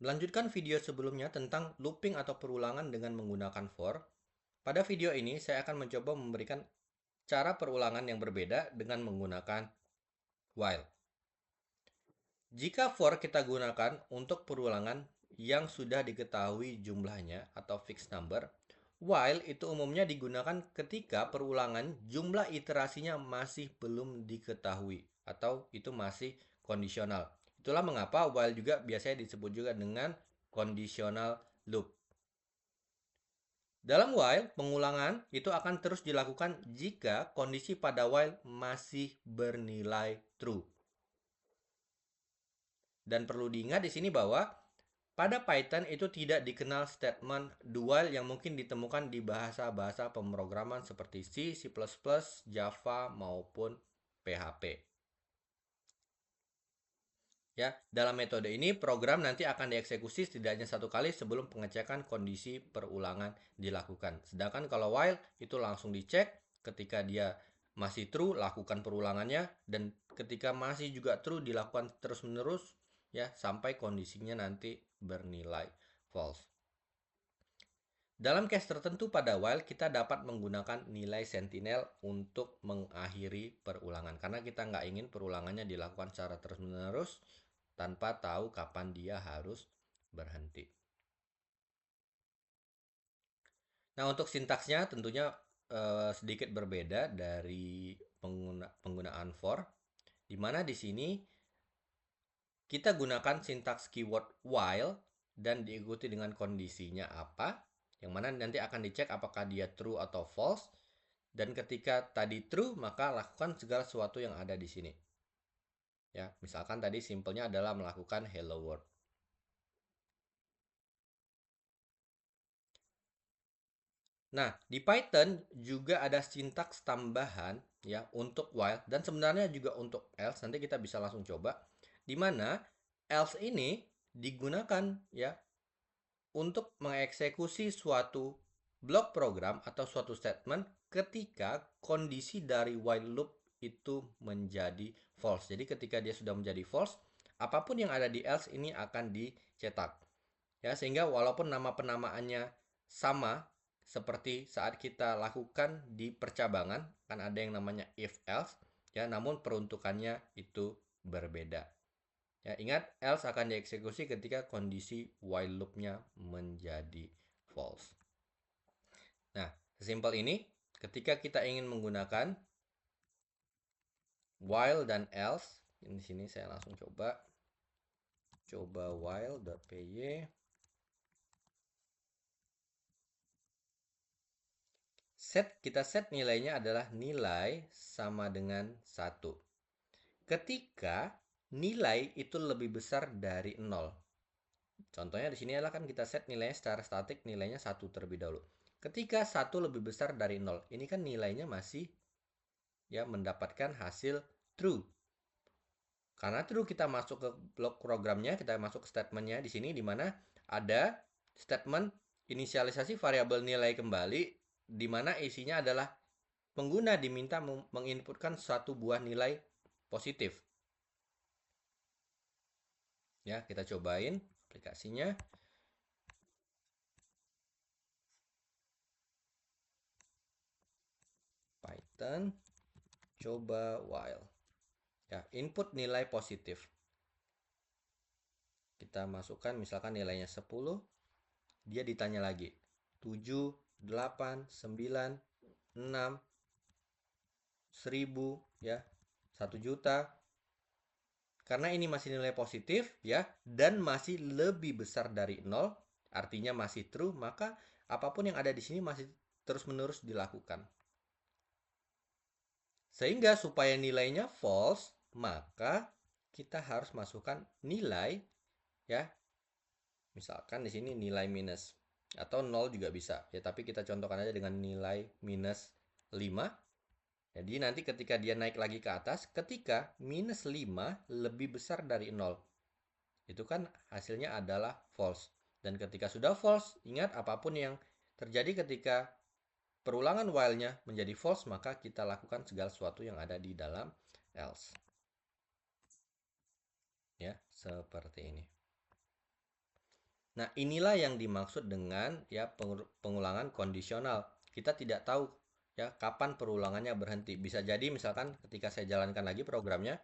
Melanjutkan video sebelumnya tentang looping atau perulangan dengan menggunakan for. Pada video ini saya akan mencoba memberikan cara perulangan yang berbeda dengan menggunakan while. Jika for kita gunakan untuk perulangan yang sudah diketahui jumlahnya atau fixed number, while itu umumnya digunakan ketika perulangan jumlah iterasinya masih belum diketahui atau itu masih kondisional. Itulah mengapa while juga biasanya disebut juga dengan conditional loop. Dalam while, pengulangan itu akan terus dilakukan jika kondisi pada while masih bernilai true. Dan perlu diingat di sini bahwa pada Python itu tidak dikenal statement do while yang mungkin ditemukan di bahasa-bahasa pemrograman seperti C, C++, Java maupun PHP. Ya, dalam metode ini program nanti akan dieksekusi setidaknya satu kali sebelum pengecekan kondisi perulangan dilakukan. Sedangkan kalau while itu langsung dicek ketika dia masih true lakukan perulangannya dan ketika masih juga true dilakukan terus-menerus ya sampai kondisinya nanti bernilai false. Dalam case tertentu pada while kita dapat menggunakan nilai sentinel untuk mengakhiri perulangan karena kita nggak ingin perulangannya dilakukan secara terus-menerus tanpa tahu kapan dia harus berhenti. Nah, untuk sintaksnya tentunya sedikit berbeda dari penggunaan for, di mana di sini kita gunakan sintaks keyword while dan diikuti dengan kondisinya apa, yang mana nanti akan dicek apakah dia true atau false. Dan ketika tadi true, maka lakukan segala sesuatu yang ada di sini. Ya, misalkan tadi simpelnya adalah melakukan hello world. Nah, di Python juga ada sintaks tambahan ya untuk while dan sebenarnya juga untuk else. Nanti kita bisa langsung coba. Di mana else ini digunakan ya untuk mengeksekusi suatu blok program atau suatu statement ketika kondisi dari while loop itu menjadi false. Jadi ketika dia sudah menjadi false, apapun yang ada di else ini akan dicetak. Ya, sehingga walaupun nama penamaannya sama seperti saat kita lakukan di percabangan, kan ada yang namanya if else, ya, namun peruntukannya itu berbeda. Ya, ingat else akan dieksekusi ketika kondisi while loop-nya menjadi false. Nah, sesimpel ini ketika kita ingin menggunakan while dan else, di sini saya langsung coba while.py. Kita set nilainya adalah nilai sama dengan 1. Ketika nilai itu lebih besar dari 0. Contohnya di sini adalah kan kita set nilainya secara statik nilainya 1 terlebih dahulu. Ketika 1 lebih besar dari 0, ini kan nilainya masih ya mendapatkan hasil true. Karena true kita masuk ke blok programnya, kita masuk ke statementnya di sini di mana ada statement inisialisasi variabel nilai kembali di mana isinya adalah pengguna diminta menginputkan satu buah nilai positif. Ya, kita cobain aplikasinya. Python coba while. Ya, input nilai positif. Kita masukkan misalkan nilainya 10, dia ditanya lagi. 7, 8, 9, 6, 1000 ya. 1 juta. Karena ini masih nilai positif ya dan masih lebih besar dari 0, artinya masih true, maka apapun yang ada di sini masih terus-menerus dilakukan. Sehingga supaya nilainya false, maka kita harus masukkan nilai ya. Misalkan di sini nilai minus atau 0 juga bisa. Ya, tapi kita contohkan aja dengan nilai minus 5. Jadi nanti ketika dia naik lagi ke atas, ketika minus 5 lebih besar dari 0, itu kan hasilnya adalah false. Dan ketika sudah false, ingat apapun yang terjadi ketika perulangan while-nya menjadi false, maka kita lakukan segala sesuatu yang ada di dalam else. Ya, seperti ini. Nah, inilah yang dimaksud dengan ya pengulangan kondisional. Kita tidak tahu ya kapan perulangannya berhenti. Bisa jadi misalkan ketika saya jalankan lagi programnya,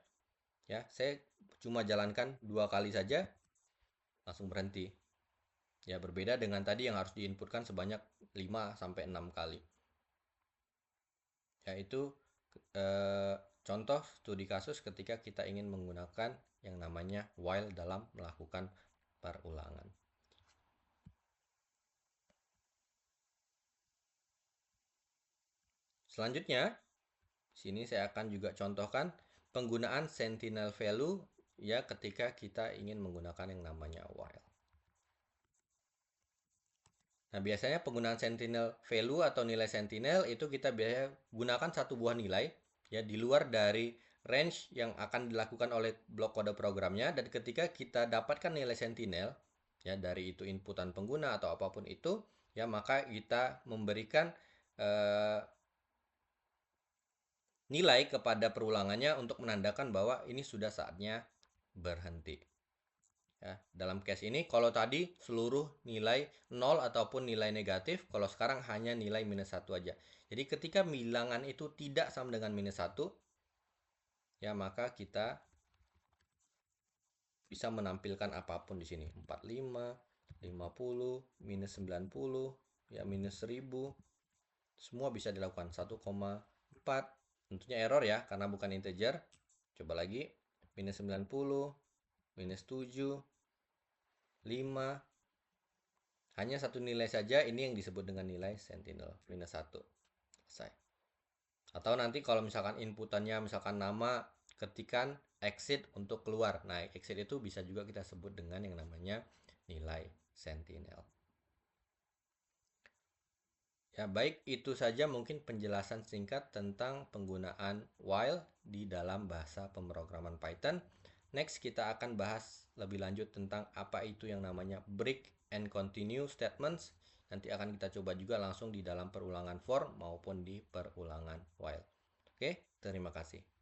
ya saya cuma jalankan 2 kali saja langsung berhenti. Ya berbeda dengan tadi yang harus diinputkan sebanyak 5 sampai 6 kali. Yaitu eh, contoh studi kasus ketika kita ingin menggunakan yang namanya while dalam melakukan perulangan. Selanjutnya, sini saya akan juga contohkan penggunaan sentinel value ya ketika kita ingin menggunakan yang namanya while. Nah, biasanya penggunaan sentinel value atau nilai sentinel itu kita biasanya gunakan satu buah nilai ya di luar dari range yang akan dilakukan oleh blok kode programnya, dan ketika kita dapatkan nilai sentinel ya dari itu inputan pengguna atau apapun itu ya, maka kita memberikan eh, nilai kepada perulangannya untuk menandakan bahwa ini sudah saatnya berhenti. Ya, dalam case ini kalau tadi seluruh nilai 0 ataupun nilai negatif, kalau sekarang hanya nilai minus 1 aja. Jadi ketika bilangan itu tidak sama dengan minus 1, ya maka kita bisa menampilkan apapun di sini. 45, 50, minus 90, ya minus 1000. Semua bisa dilakukan. 1,4. Tentunya error ya karena bukan integer. Coba lagi. Minus 90, minus 7, 5. Hanya satu nilai saja, ini yang disebut dengan nilai sentinel, minus 1. Selesai. Atau nanti kalau misalkan inputannya misalkan nama, ketikan exit untuk keluar. Nah, exit itu bisa juga kita sebut dengan yang namanya nilai sentinel. Ya, baik itu saja mungkin penjelasan singkat tentang penggunaan while di dalam bahasa pemrograman Python. Next kita akan bahas lebih lanjut tentang apa itu yang namanya break and continue statements. Nanti akan kita coba juga langsung di dalam perulangan for maupun di perulangan while. Oke, terima kasih.